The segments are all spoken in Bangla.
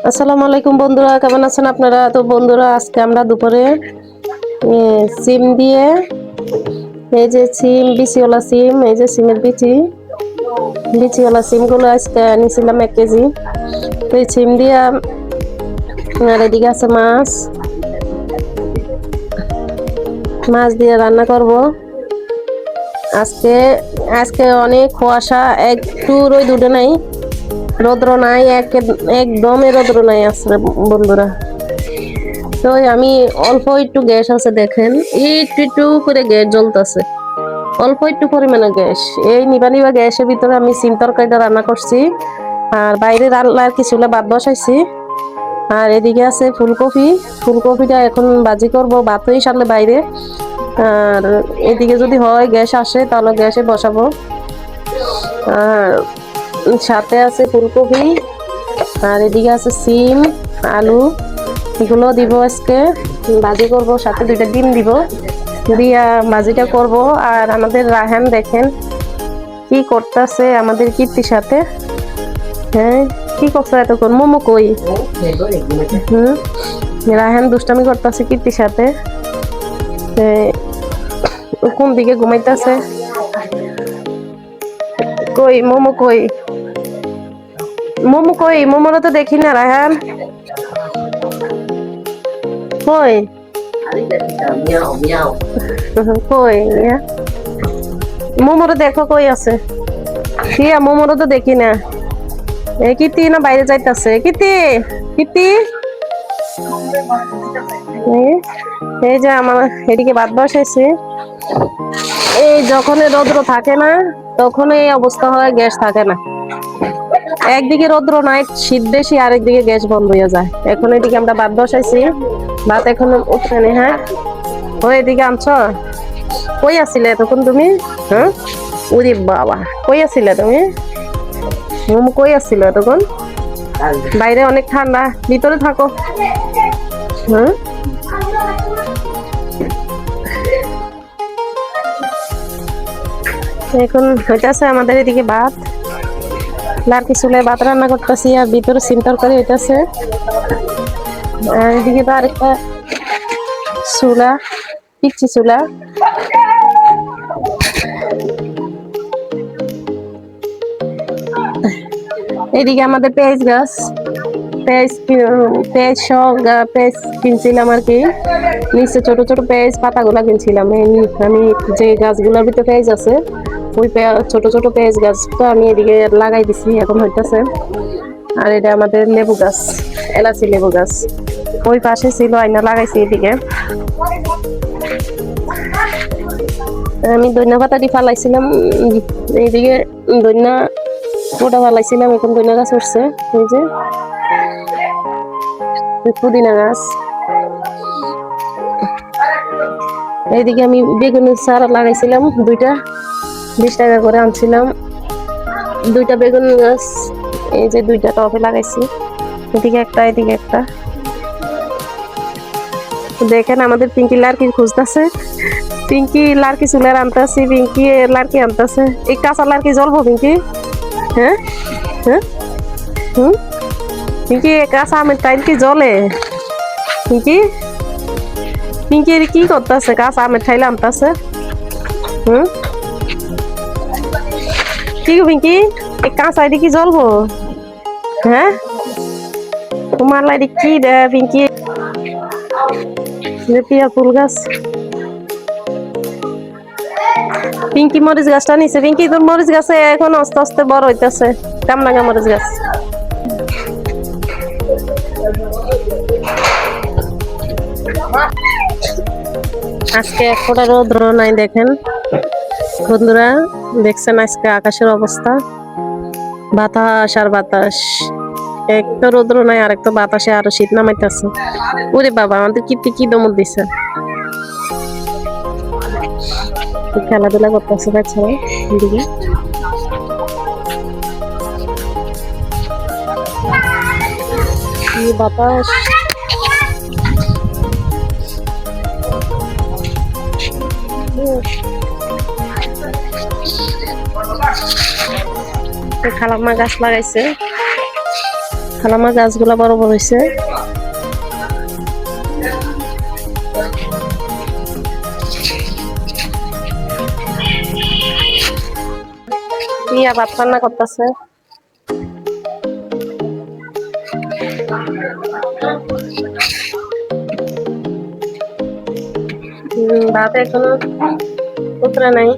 আসসালামু আলাইকুম বন্ধুরা, কেমন আছেন আপনারা? তো বন্ধুরা, আজকে আমরা দুপুরে সিম দিয়ে, এই যে সিম, বিচিওয়ালা সিম, এই যে সিমের বিচিওয়ালা সিমগুলো আজকে নিয়েছিলাম 1 কেজি। তো এই সিম দিয়ে আর এদিকে আছে মাছ দিয়ে রান্না করব আজকে। আজকে অনেক কুয়াশা, একটু রোদ উঠে নাই, রৌদ্র নাই, একদমই রৌদ্র নাই আসলে বন্ধুরা। তো আমি অল্প একটু গ্যাস আছে, দেখেন একটু একটু করে গ্যাস জ্বলতেছে, অল্প একটু পরিমাণে গ্যাস। এই নিবা নিবা গ্যাসের ভিতরে আমি সিম তরকারিটা রান্না করছি, আর বাইরে রান্নার কিছুটা ভাত বসাইছি। আর এদিকে আছে ফুলকপিটা এখন ভাজি করব, ভাত হয়ে সারলে বাইরে। আর এদিকে যদি হয় গ্যাস আসে তাহলে গ্যাসে বসাবো। আর সাথে আছে ফুলকপি, আর এদিকে আছে সিম, আলু, এগুলো দিব আজকে ভাজি করব। সাথে 2টা ডিম দিব, দিয়া ভাজিটা করব। আর আমাদের রায়হান দেখেন কি করতেছে আমাদের কীর্তির সাথে। হ্যাঁ, কি করছে এতক্ষণ? মোমো কই? রায়হান দুষ্টামি করতেছে কীর্তির সাথে। কোন দিকে ঘুমাইতেছে? কই মোমো, কই মোমো? কই মোমোরা তো দেখি না রায়হান, কই কই? মোমোরা দেখো কই আছে? হিয়া মোমোরা তো দেখি না। কীর্তি না বাইরে যাইতাছে? কীর্তি এই যে আমার এদিকে ভাত বসাইছে। এই যখন রৌদ্র থাকে না তখন এই অবস্থা হয়, গ্যাস থাকে না। একদিকে রৌদ্র নাই, শীত বেশি, আরেকদিকে গ্যাস বন্ধ হয়ে যায়। এখন এদিকে আমরা ভাত বসাইছি, ভাত এখন উঠেনি। হ্যাঁ, ও এদিকে আনছ? কই আছিলে তখন তুমি? হ্যাঁ, ওরে বাবা, কই আছিলে তুমি? কই আসছিল তখন? বাইরে অনেক ঠান্ডা, ভিতরে থাকো। হ্যাঁ, এখন হইতাছে আমাদের এদিকে ভাত, লাড়কি চুলায় ভাত রান্না করতেছি, আর ভিতরে সিম তরকারি হইতাছে। আর এদিকে তো আরেকটা চুলা, পিচ্ছি চুলা। এদিকে আমাদের পেঁয়াজ গাছ, পেঁয়াজ কিনছিলাম আর কি। নিচে ছোট ছোট পেঁয়াজ পাতাগুলা কিনছিলাম। আমি যে গাছগুলোর ভিতরে পেঁয়াজ আছে, ওই ছোট ছোট পেঁয়াজ গাছটা আমি এদিকে লাগাই দিছি, এখন হইতেছে। আর এটা আমাদের লেবু গাছ, এলাচি লেবু গাছ, ওই পাশে ছিল, আইনা লাগাইছি এদিকে। আমি ধনিয়া পাতাটি ফালাইছিলাম, এইদিকে ধনিয়া ওটা ফালাইছিলাম, এখন ধনিয়া গাছ উঠছে। এই যে পুদিনা গাছ। এইদিকে আমি বেগুনের চারা লাগাইছিলাম, 2টা 20 টাকা করে আনছিলাম, 2টা বেগুন গাছ। এই যে 2টা টবে লাগাইছি, এদিকে একটা, এদিকে একটা। দেখেন আমাদের পিঙ্কি লাড়কি খুঁজতেছে, পিঙ্কি লাড়কি চুলের আনতেছি, পিঙ্কি লাড়কি আনতেছে। এই কাঁচা লাড়কি জ্বলবো পিঙ্কি? হ্যাঁ হ্যাঁ, পিঙ্কি কাঁচা আমের টাইম কি জ্বলে? পিঙ্কি কি করতেছে? কাঁচা আমের ঠাইলে আনতেছে। কি গো পিঙ্কি, এই কাঁচা এটি কি জ্বলবো? হ্যাঁ, তোমার লাইডি কি দে পিঙ্কি? পিয়া ফুল গাছ। পিঙ্কি মরিচ গাছটা নিছে। পিঙ্কি, তোর মরিচ গাছে এখন আস্তে আস্তে বড় হইতেছে, কামরাঙা মরিচ গাছ। আজকে এক ফোঁটা রৌদ্র নাই, দেখেন বন্ধুরা, দেখছেন আজকে আকাশের অবস্থা, বাতাস আর বাতাস। এক তো রৌদ্র নাই, আর এক তো বাতাসে আরো শীত নামাইতেছে। ওরে বাবা, আমাদের কীর্তি কি দমক দিছে, খেলাধুলা করতেছে বাচ্চারা। এদিকে কি বাতাস! খালাম্মা গাছ লাগাইছে, খালামা গাছগুলা বড় বড় হয়েছে। মিয়া ভাত রান্না করতেছে। ভাত এখনো উতরে নাই।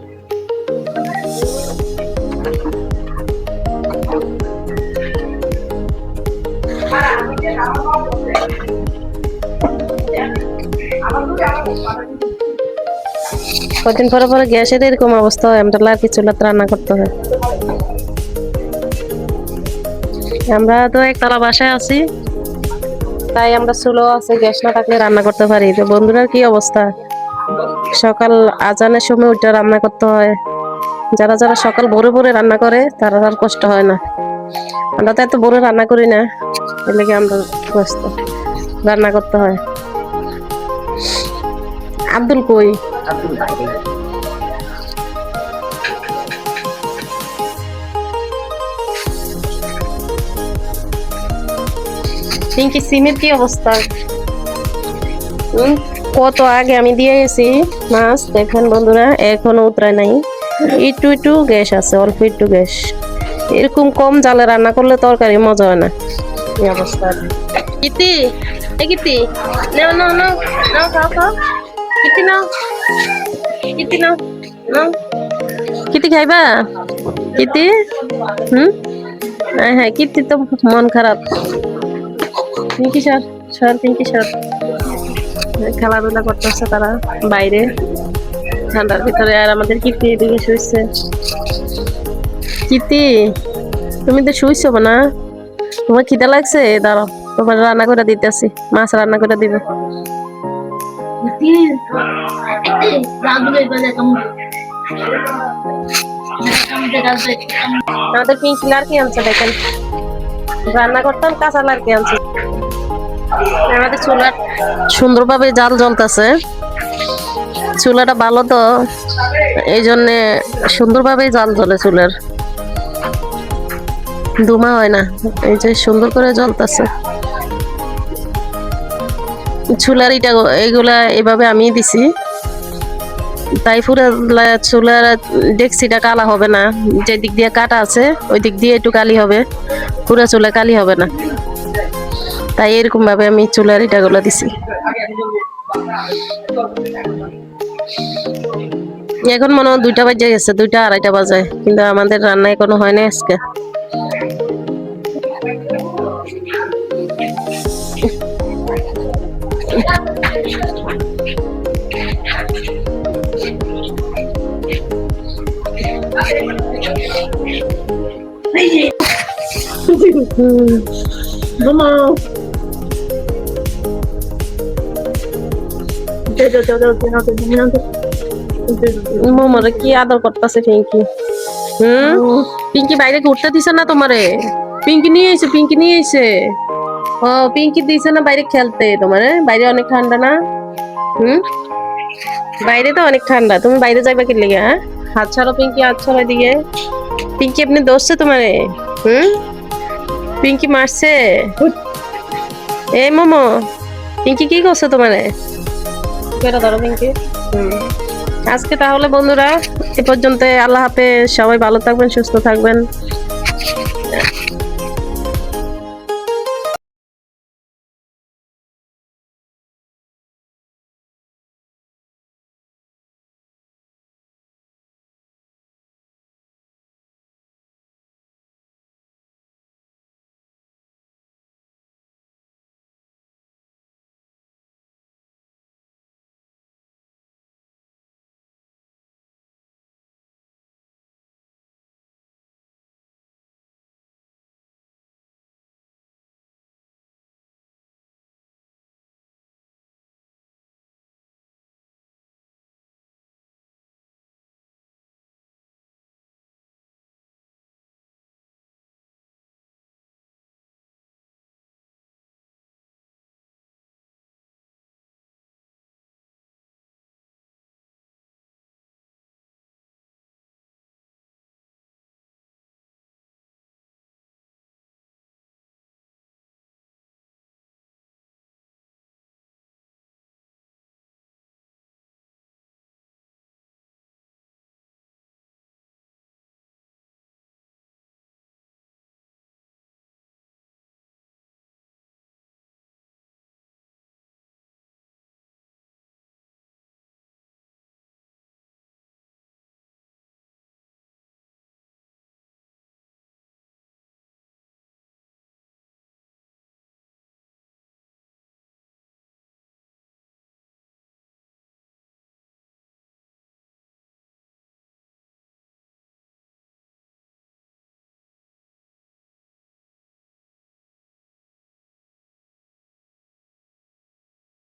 কদিন পরে পরে গ্যাসের এরকম অবস্থা হয়, আমরা লার্কি চুলাতে রান্না করতে হয়। আমরা তো একতলা বাসায় আছি, তাই আমরা চুলো আছে, গ্যাস না থাকলে রান্না করতে পারি। তো বন্ধুরা কি অবস্থা, সকাল আজানের সময় ওইটা রান্না করতে হয়। যারা যারা সকাল ভোরে ভোরে রান্না করে তারা আর কষ্ট হয় না। আমরা তো এত ভোরে রান্না করি না, এর লেগে আমরা কষ্ট রান্না করতে হয়। আব্দুল কই? পিঙ্কি সিমের কি অবস্থা? কত আগে আমি দিয়ে গেছি মাছ, দেখেন বন্ধুরা এখনো উতরায় নাই। একটু একটু গ্যাস আছে, অল্প একটু গ্যাস। এরকম কম জালে রান্না করলে তরকারি মজা হয় না। এই অবস্থা। কিতি, এ কিতি, নাও নাও নাও নাও, খাও খাও। কিতি নাও, কিতি নাও নাও। কিতি খাইবা? কিতি? হ্যাঁ হ্যাঁ, কিতি তো মন খারাপ। Pinky sir, sir Pinky sir খেলাধুলা করতেছে তারা বাইরে ঠান্ডার ভিতরে। আর আমাদের কিতি এদিকে শুয়েছে। কিতি, তুমি তো শুয়েছো না? তোমার খিদা লাগছে? দাঁড়াও, তোমার রান্না করে দিতেছি, মাছ রান্না করে দিব। আমাদের পিঙ্কি লার্কি আনছে, দেখেন রান্না করতাম কাঁচা লার্কি আনছে। আমাদের চুলা সুন্দরভাবে জাল জ্বলতেছে, চুলাটা ভালো তো এই জন্যে সুন্দরভাবে জাল জ্বলে, চুলার ধুমা হয় না। এই যে সুন্দর করে জ্বলতেছে চুলার ইটা, এইগুলা এভাবে আমি দিছি, তাই পুরো চুলার ডেক্সিটা কালা হবে না। যে দিক দিয়ে কাটা আছে ওই দিক দিয়ে একটু কালি হবে, পুরো চুলা কালি হবে না। তাই এরকম ভাবে আমি চুলার ইটাগুলো দিছি। এখন মনে হয় 2টা বাজে গেছে, 2টা 2:30 বাজে, কিন্তু আমাদের রান্না এখনো হয় না আজকে। মোমরে কি আদর করতেছে পিঙ্কি? পিঙ্কি বাইরে ঘুরতে দিছে না তোমারে? পিঙ্কি নিয়ে এসে, পিঙ্কি নিয়ে এসে, ও পিঙ্কি দিছে না বাইরে খেলতে তোমারে? বাইরে অনেক ঠান্ডা না? বাইরে তো অনেক ঠান্ডা, তুমি বাইরে যাইবা কি লেগে? হ্যাঁ, হাত ছাড়ো পিঙ্কি, হাত ছাড়ো এদিকে। পিঙ্কি আপনি দোষছে তোমারে? পিঙ্কি মারছে? এই মোমো, পিঙ্কি কি করছে তোমারে? ধরো পিঙ্কি। আজকে তাহলে বন্ধুরা এ পর্যন্ত, আল্লাহ হাফেজ, সবাই ভালো থাকবেন, সুস্থ থাকবেন।